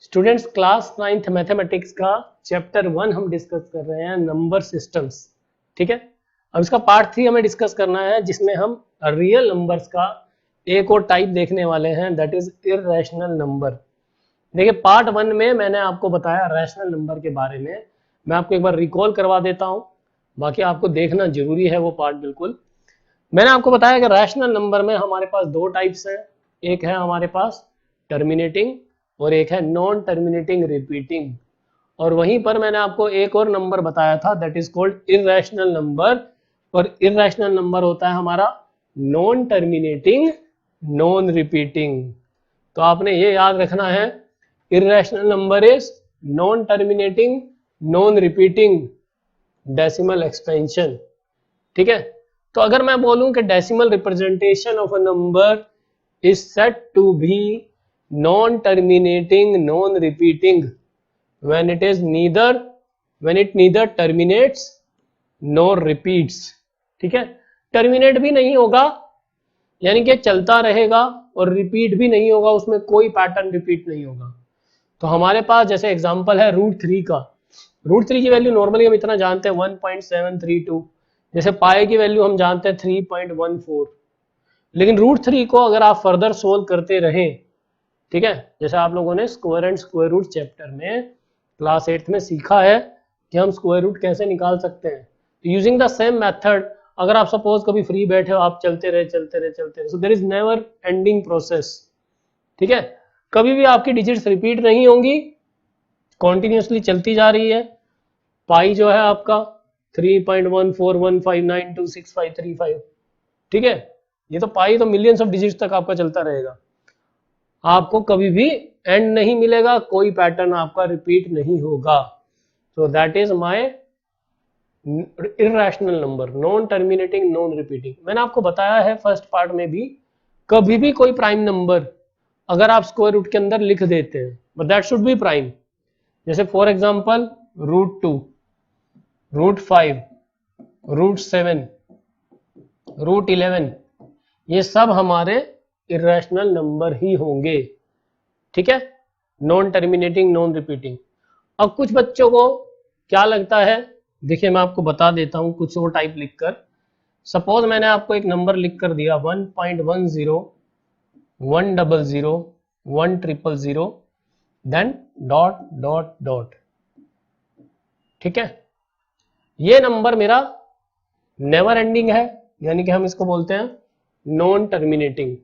Students class 9th mathematics का chapter 1 हम discuss कर रहे हैं, नंबर सिस्टम्स। ठीक है, अब इसका पार्ट 3 हमें डिस्कस करना है, जिसमें हम रियल नंबर्स का एक और टाइप देखने वाले हैं, दैट इज इररेशनल नंबर। देखिए, पार्ट 1 में मैंने आपको बताया रैशनल नंबर के बारे में। मैं आपको एक बार रिकॉल करवा देता हूँ, बाकी आपको देखना जरूरी है वो पार्ट। बिल्कुल, मैंने आपको बताया कि रैशनल नंबर में हमारे पास दो टाइप्स हैं। एक है हमारे पास टर्मिनेटिंग और एक है नॉन टर्मिनेटिंग रिपीटिंग। और वहीं पर मैंने आपको एक और नंबर बताया था, that is called irrational number. और इररेशनल नंबर होता है हमारा नॉन टर्मिनेटिंग नॉन रिपीटिंग। तो आपने ये याद रखना है, irrational number is non terminating non repeating decimal expansion. ठीक है, तो अगर मैं बोलूं कि decimal representation of a number is said to be non terminating non repeating when it neither terminates nor repeats। ठीक है, टर्मिनेट भी नहीं होगा यानी कि चलता रहेगा, और रिपीट भी नहीं होगा, उसमें कोई पैटर्न रिपीट नहीं होगा। तो हमारे पास जैसे एग्जांपल है √3 का। √3 की वैल्यू नॉर्मली हम इतना जानते हैं 1.732। जैसे पाई की वैल्यू हम जानते हैं 3.14। लेकिन √3 को अगर आप फर्दर सोल्व करते रहें, ठीक है, जैसे आप लोगों ने square and square root chapter में क्लास 8th में सीखा है कि हम स्क्वायर रूट कैसे निकाल सकते हैं, यूजिंग द सेम मेथड। अगर आप सपोज कभी फ्री बैठे हो, आप चलते रहे, so there is never ending process. ठीक है, कभी भी आपकी डिजिट्स रिपीट नहीं होंगी, कॉन्टिन्यूसली चलती जा रही है। पाई जो है आपका 3.1415926535। ठीक है, ये तो पाई तो मिलियंस ऑफ डिजिट्स तक आपका चलता रहेगा, आपको कभी भी एंड नहीं मिलेगा, कोई पैटर्न आपका रिपीट नहीं होगा। So that is my irrational number, non terminating non repeating. मैंने आपको बताया है फर्स्ट पार्ट में भी, कभी भी कोई प्राइम नंबर अगर आप स्क्वायर रूट के अंदर लिख देते हैं, but that should be prime. जैसे फॉर एग्जांपल √2, √5, √7, √11, ये सब हमारे इररेशनल नंबर ही होंगे। ठीक है, नॉन टर्मिनेटिंग नॉन रिपीटिंग। अब कुछ बच्चों को क्या लगता है, देखिए मैं आपको बता देता हूं कुछ और टाइप लिखकर। सपोज मैंने आपको एक नंबर लिख कर दिया 1.10 100 100 देन डॉट डॉट डॉट। ठीक है, ये नंबर मेरा नेवर एंडिंग है, यानी कि हम इसको बोलते हैं नॉन टर्मिनेटिंग।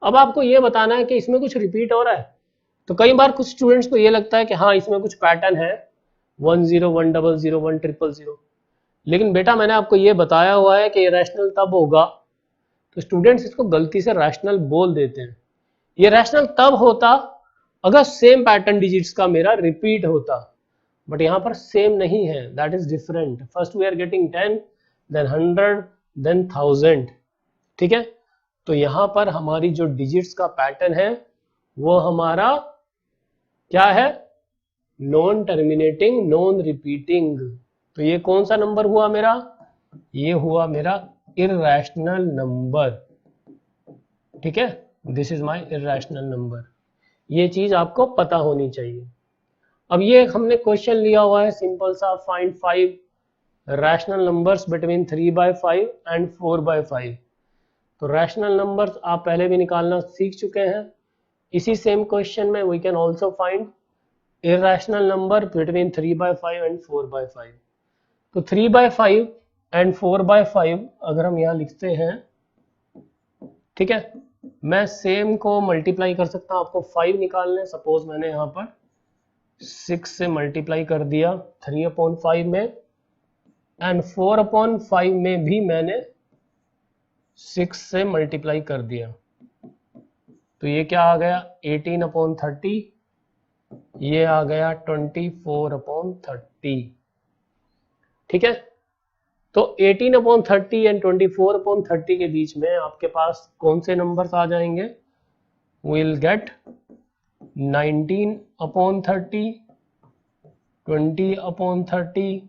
अब आपको ये बताना है कि इसमें कुछ रिपीट हो रहा है। तो कई बार कुछ स्टूडेंट्स को ये लगता है कि हाँ इसमें कुछ पैटर्न है, 10 100 100, लेकिन बेटा मैंने आपको ये बताया हुआ है कि ये रैशनल तब होगा। तो स्टूडेंट्स इसको गलती से रैशनल बोल देते हैं। ये रैशनल तब होता अगर सेम पैटर्न डिजिट्स का मेरा रिपीट होता, बट यहाँ पर सेम नहीं है, that is different. First we are getting 10, then 100, then 1000। ठीक है, तो यहाँ पर हमारी जो डिजिट्स का पैटर्न है वो हमारा क्या है, नॉन टर्मिनेटिंग नॉन रिपीटिंग। तो ये कौन सा नंबर हुआ मेरा, ये हुआ मेरा इररेशनल नंबर। ठीक है, this is my irrational number. ये चीज आपको पता होनी चाहिए। अब ये हमने क्वेश्चन लिया हुआ है सिंपल सा, find 5 rational numbers between 3/5 and 4/5। तो रैशनल नंबर्स आप पहले भी निकालना सीख चुके हैं। इसी सेम क्वेश्चन में we can also find irrational number between 3/5 and 4/5। तो 3/5 एंड 4/5 अगर हम यहाँ लिखते हैं, ठीक है, मैं सेम को मल्टीप्लाई कर सकता हूँ। आपको 5 निकालने, सपोज मैंने यहाँ पर 6 से मल्टीप्लाई कर दिया 3/5 में, एंड 4/5 में भी मैंने 6 से मल्टीप्लाई कर दिया। तो ये क्या आ गया 18/30, ये आ गया 24/30। ठीक है, तो 18/30 एंड 24/30 के बीच में आपके पास कौन से नंबर्स आ जाएंगे, विल गेट 19/30, 20/30,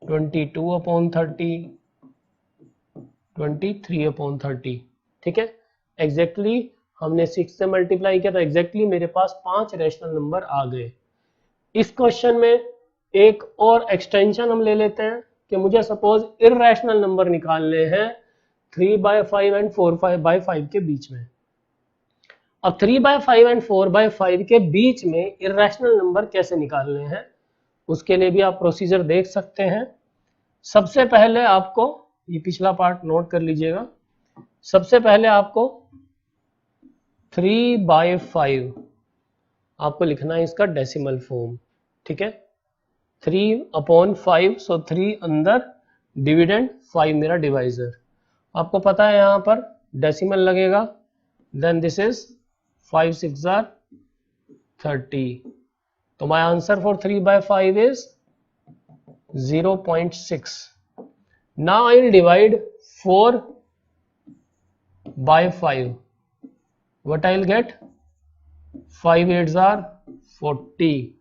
21/30, 22/30, 23/30। ठीक है, एग्जैक्टली हमने 6 से मल्टीप्लाई किया तो एग्जैक्टली मेरे पास 5 रैशनल नंबर आ गए। इस क्वेश्चन में एक और एक्सटेंशन हम ले लेते हैं कि मुझे सपोज इर्रेशनल नंबर निकालने हैं 3/5 एंड 4/5 के बीच में। अब 3/5 एंड 4/5 के बीच में इर्रेशनल नंबर कैसे निकालने हैं, उसके लिए भी आप प्रोसीजर देख सकते हैं। सबसे पहले आपको ये पिछला पार्ट नोट कर लीजिएगा। सबसे पहले आपको 3/5 आपको लिखना है इसका डेसिमल फॉर्म, ठीक है। 3/5, सो 3 अंदर, डिविडेंड 5 मेरा डिवाइजर। आपको पता है यहाँ पर डेसिमल लगेगा, देन दिस इज 5 6 are 30। तो my answer for 3/5 is 0.6। Now I will divide 4/5। what I will get? 5 8s are 40,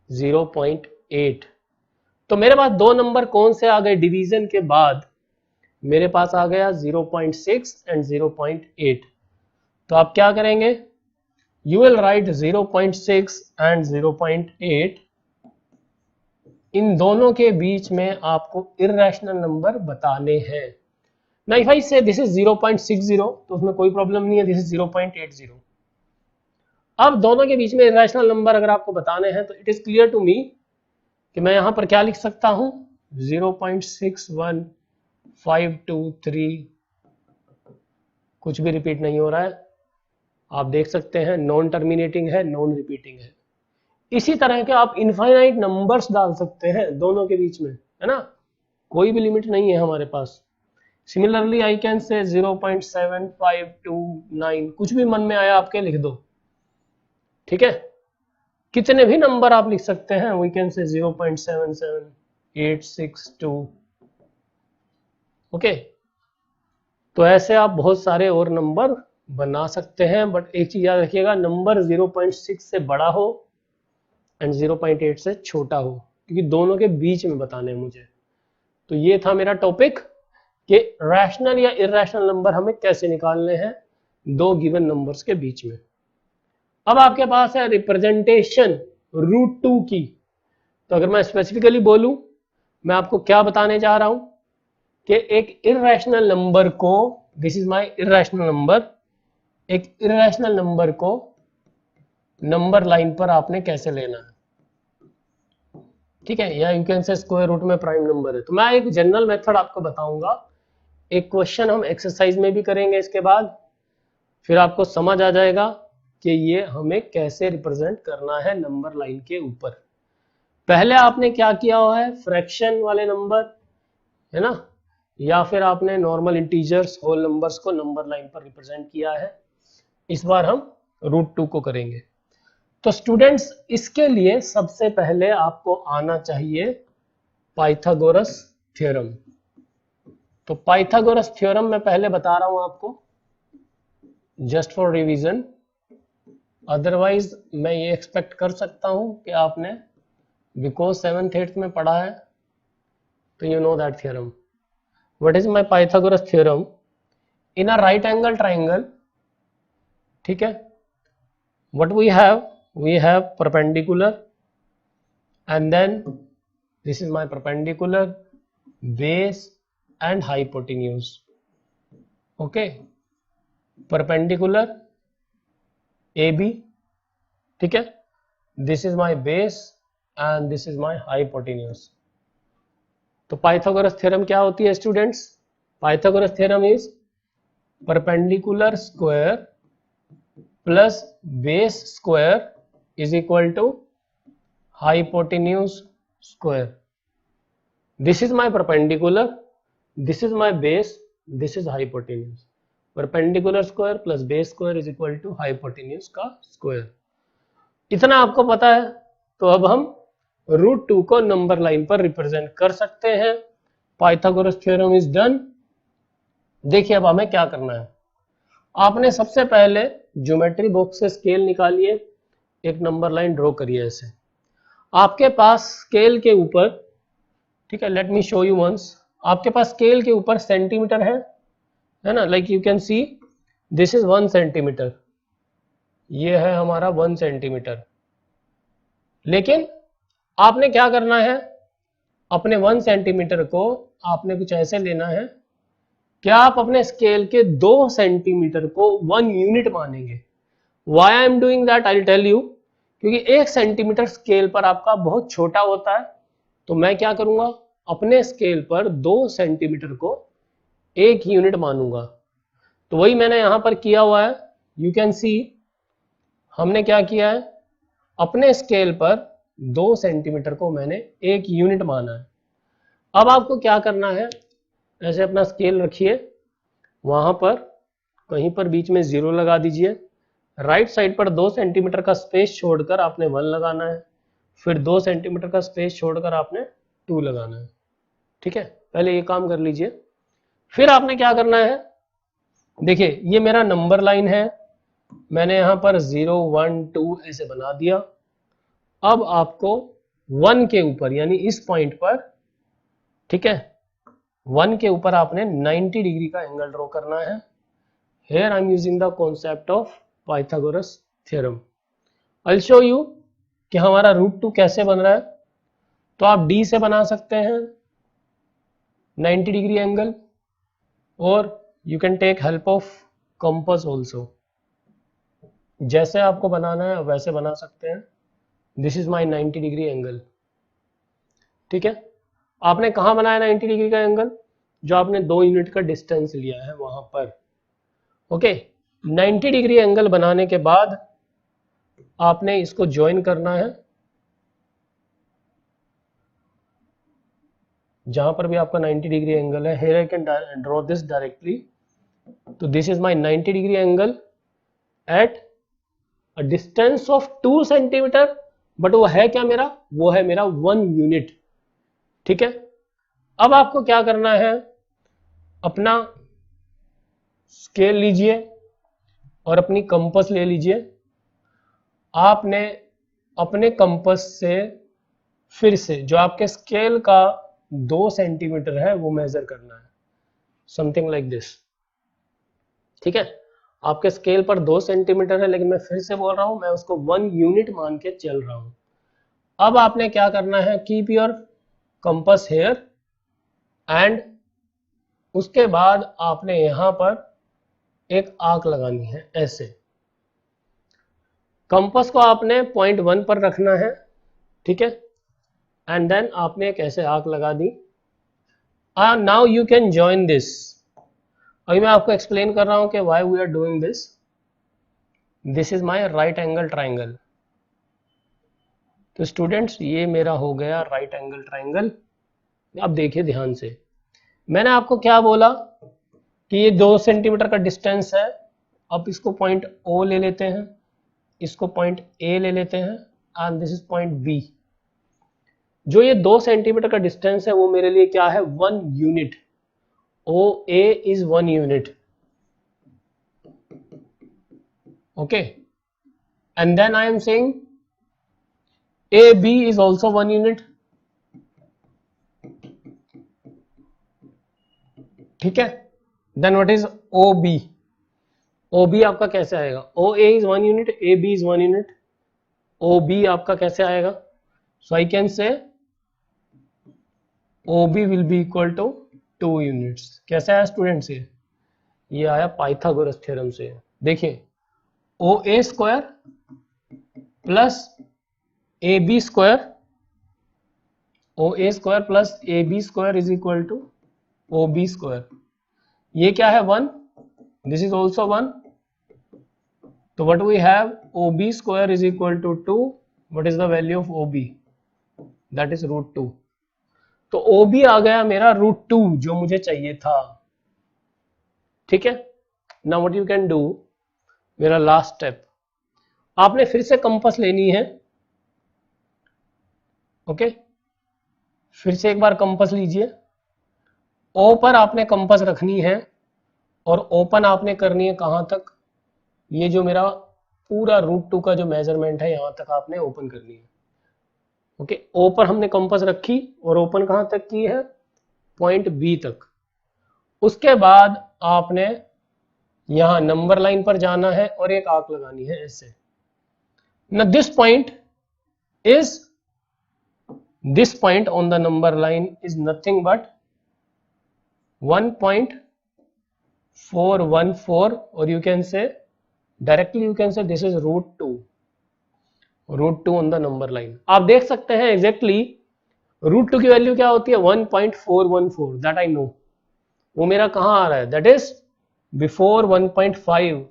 0.8। तो मेरे पास दो नंबर कौन से आ गए डिवीजन के बाद? मेरे पास आ गया 0.6 एंड 0.8। तो आप क्या करेंगे? You will write 0.6 and 0.8। इन दोनों के बीच में आपको इर्रेशनल नंबर बताने हैं। ना इफ आई से दिस इज 0.60 तो उसमें कोई प्रॉब्लम नहीं है, दिस इज 0.80। अब दोनों के बीच में इर्रेशनल नंबर अगर आपको बताने हैं तो it is clear to me कि मैं यहां पर क्या लिख सकता हूं, 0.61523। कुछ भी रिपीट नहीं हो रहा है, आप देख सकते हैं, नॉन टर्मिनेटिंग है, नॉन रिपीटिंग है। इसी तरह के आप इनफाइनाइट नंबर्स डाल सकते हैं दोनों के बीच में, है ना, कोई भी लिमिट नहीं है हमारे पास। सिमिलरली आई कैन से 0.7529, कुछ भी मन में आया आपके लिख दो, ठीक है। कितने भी नंबर आप लिख सकते हैं, वी कैन से 0.77862। ओके, तो ऐसे आप बहुत सारे और नंबर बना सकते हैं, बट एक चीज याद रखिएगा, नंबर 0.6 से बड़ा हो एंड 0.8 से छोटा हो, क्योंकि दोनों के बीच में बताने हैं मुझे। तो ये था मेरा टॉपिक कि रैशनल या इर्रेशनल नंबर हमें कैसे निकालने हैं दो गिवन नंबर्स के बीच में। अब आपके पास है रिप्रेजेंटेशन √2 की। तो अगर मैं स्पेसिफिकली बोलूं, मैं आपको क्या बताने जा रहा हूं कि एक इर्रेशनल नंबर को, this is my irrational number, एक इर्रेशनल नंबर को नंबर लाइन पर आपने कैसे लेना है, ठीक है, या you can say square root में प्राइम नंबर है। तो मैं एक जनरल मेथड आपको बताऊंगा, एक क्वेश्चन हम एक्सरसाइज में भी करेंगे इसके बाद, फिर आपको समझ आ जाएगा कि ये हमें कैसे रिप्रेजेंट करना है नंबर लाइन के ऊपर। पहले आपने क्या किया हुआ है, फ्रैक्शन वाले नंबर, है ना, या फिर आपने नॉर्मल इंटीजर्स, होल नंबर्स को नंबर लाइन पर रिप्रेजेंट किया है। इस बार हम √2 को करेंगे। तो स्टूडेंट्स, इसके लिए सबसे पहले आपको आना चाहिए पाइथागोरस थ्योरम। तो पाइथागोरस थ्योरम मैं पहले बता रहा हूं आपको, जस्ट फॉर रिवीजन, अदरवाइज मैं ये एक्सपेक्ट कर सकता हूं कि आपने बिकॉज 7th 8th में पढ़ा है तो you know that theorem. What is my Pythagoras theorem? In a right angle triangle, ठीक है, what we have perpendicular and then this is my perpendicular, base and hypotenuse. Okay, perpendicular AB, ठीक है, this is my base and this is my hypotenuse. तो Pythagoras theorem क्या होती है students? Pythagoras theorem is perpendicular square plus base square is equal to hypotenuse square. This is my perpendicular, this is my base, this is hypotenuse. Perpendicular square plus base square is equal to hypotenuse का square. इतना आपको पता है, तो अब हम √2 को number line पर रिप्रेजेंट कर सकते हैं। Pythagoras theorem is done. देखिए अब हमें क्या करना है। आपने सबसे पहले ज्योमेट्री बॉक्स से स्केल निकालिए, एक नंबर लाइन ड्रॉ करिए ऐसे। आपके पास स्केल के ऊपर, ठीक है, let me show you once, आपके पास स्केल के ऊपर सेंटीमीटर है ना, like you can see this is 1 centimetre, ये है हमारा 1 सेंटीमीटर। लेकिन आपने क्या करना है, अपने 1 सेंटीमीटर को आपने कुछ ऐसे लेना है कि आप अपने स्केल के 2 सेंटीमीटर को 1 यूनिट मानेंगे। Why I am doing that I will tell you. क्योंकि 1 सेंटीमीटर स्केल पर आपका बहुत छोटा होता है, तो मैं क्या करूंगा, अपने स्केल पर 2 सेंटीमीटर को 1 यूनिट मानूंगा। तो वही मैंने यहां पर किया हुआ है। यू कैन सी हमने क्या किया है, अपने स्केल पर 2 सेंटीमीटर को मैंने 1 यूनिट माना है। अब आपको क्या करना है, ऐसे अपना स्केल रखिए, वहां पर कहीं पर बीच में 0 लगा दीजिए। राइट साइड पर 2 सेंटीमीटर का स्पेस छोड़कर आपने 1 लगाना है, फिर 2 सेंटीमीटर का स्पेस छोड़कर आपने 2 लगाना है। ठीक है, पहले ये काम कर लीजिए। फिर आपने क्या करना है, देखिए ये मेरा नंबर लाइन है, मैंने यहां पर 0 1 2 ऐसे बना दिया। अब आपको 1 के ऊपर यानी इस पॉइंट पर, ठीक है, 1 के ऊपर आपने 90 डिग्री का एंगल ड्रॉ करना है। Here I am using the concept of Pythagoras theorem. I'll show you कि हमारा √2 कैसे बन रहा है। तो आप D से बना सकते हैं 90 डिग्री एंगल, और you can take help of compass also। जैसे आपको बनाना है वैसे बना सकते हैं। This is my 90 degree angle. ठीक है, आपने कहाँ बनाया 90 डिग्री का एंगल, जो आपने 2 यूनिट का डिस्टेंस लिया है वहां पर। ओके, 90 डिग्री एंगल बनाने के बाद आपने इसको ज्वाइन करना है, जहां पर भी आपका 90 डिग्री एंगल है। here I can draw this directly। तो this is my 90 degree angle at a distance of 2 centimetre, but वो है क्या मेरा, वो है मेरा 1 यूनिट। ठीक है, अब आपको क्या करना है, अपना स्केल लीजिए और अपनी कंपास ले लीजिए। आपने अपने कंपास से फिर से जो आपके स्केल का 2 सेंटीमीटर है वो मेजर करना है, समथिंग लाइक दिस। ठीक है, आपके स्केल पर 2 सेंटीमीटर है, लेकिन मैं फिर से बोल रहा हूं, मैं उसको 1 यूनिट मान के चल रहा हूं। अब आपने क्या करना है, keep your compass here, and उसके बाद आपने यहां पर एक आर्क लगानी है ऐसे। कंपास को आपने पॉइंट 1 पर रखना है, ठीक है, एंड देन आपने एक ऐसे आर्क लगा दी। Now you can join this. अभी मैं आपको एक्सप्लेन कर रहा हूं कि why we are doing this. This is my right angle triangle. तो स्टूडेंट्स ये मेरा हो गया राइट एंगल ट्राइंगल। अब देखिए ध्यान से, मैंने आपको क्या बोला कि ये 2 सेंटीमीटर का डिस्टेंस है। अब इसको पॉइंट O ले लेते हैं, इसको पॉइंट A ले लेते हैं, and this is point B। जो ये 2 सेंटीमीटर का डिस्टेंस है वो मेरे लिए क्या है, 1 unit. OA is 1 unit. Okay, and then I am saying AB is also 1 unit। ठीक है, then what is OB। OB आपका कैसे आएगा, OA is 1 unit, AB is 1 unit, OB आपका कैसे आएगा। So I can say OB will be equal to 2 units। कैसे आया स्टूडेंट्स, ये आया पाइथागोरस थ्योरम से। देखिए OA square plus AB square, OA square plus AB square is equal to OB square. ये क्या है, 1, दिस इज ऑल्सो 1। तो what we have, OB square is equal to 2। What is the value of OB, that is √2। तो OB आ गया मेरा √2 जो मुझे चाहिए था। ठीक है, now what you can do, मेरा लास्ट स्टेप, आपने फिर से कंपास लेनी है। ओके, फिर से एक बार कंपास लीजिए। O पर आपने कंपास रखनी है और ओपन आपने करनी है कहां तक, ये जो मेरा पूरा √2 का जो मेजरमेंट है यहां तक आपने ओपन करनी है। ओके, O पर हमने कंपास रखी और ओपन कहां तक की है, पॉइंट B तक। उसके बाद आपने यहां नंबर लाइन पर जाना है और एक आर्क लगानी है ऐसे। Now this point on the number line is nothing but 1.414, or you can say directly you can say this is √2 on the number line. आप देख सकते हैं एग्जैक्टली √2 की वैल्यू क्या होती है 1.414, दैट आई नो. वो मेरा कहाँ आ रहा है, दैट इज बिफोर 1.5.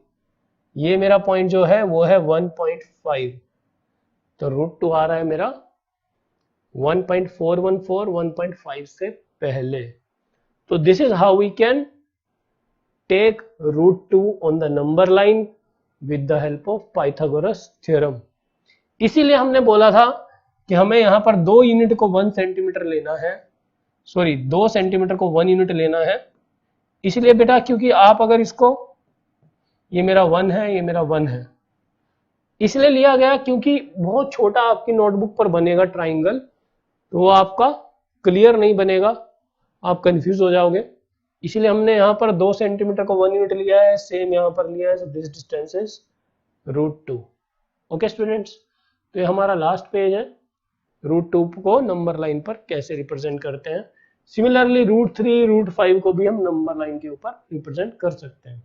ये मेरा पॉइंट जो है वो है 1.5, तो √2 आ रहा है मेरा 1.414 1.5 से पहले. तो this is how we can take √2 on the number line with the help of Pythagoras theorem. इसीलिए हमने बोला था कि हमें यहाँ पर 2 यूनिट को 1 सेंटीमीटर लेना है, सॉरी 2 सेंटीमीटर को 1 यूनिट लेना है. इसलिए बेटा क्योंकि आप अगर इसको, ये मेरा 1 है, ये मेरा 1 है, इसलिए लिया गया क्योंकि बहुत छोटा आपकी नोटबुक पर बनेगा ट्राइंगल, तो वो आपका क्लियर नहीं बनेगा, आप कंफ्यूज हो जाओगे. इसलिए हमने यहाँ पर 2 सेंटीमीटर को 1 यूनिट लिया है, सेम यहाँ पर लिया है. So this distance is √2. Okay students, तो ये हमारा लास्ट पेज है. √2 को नंबर लाइन पर कैसे रिप्रेजेंट करते हैं. सिमिलरली √3 √5 को भी हम नंबर लाइन के ऊपर रिप्रेजेंट कर सकते हैं.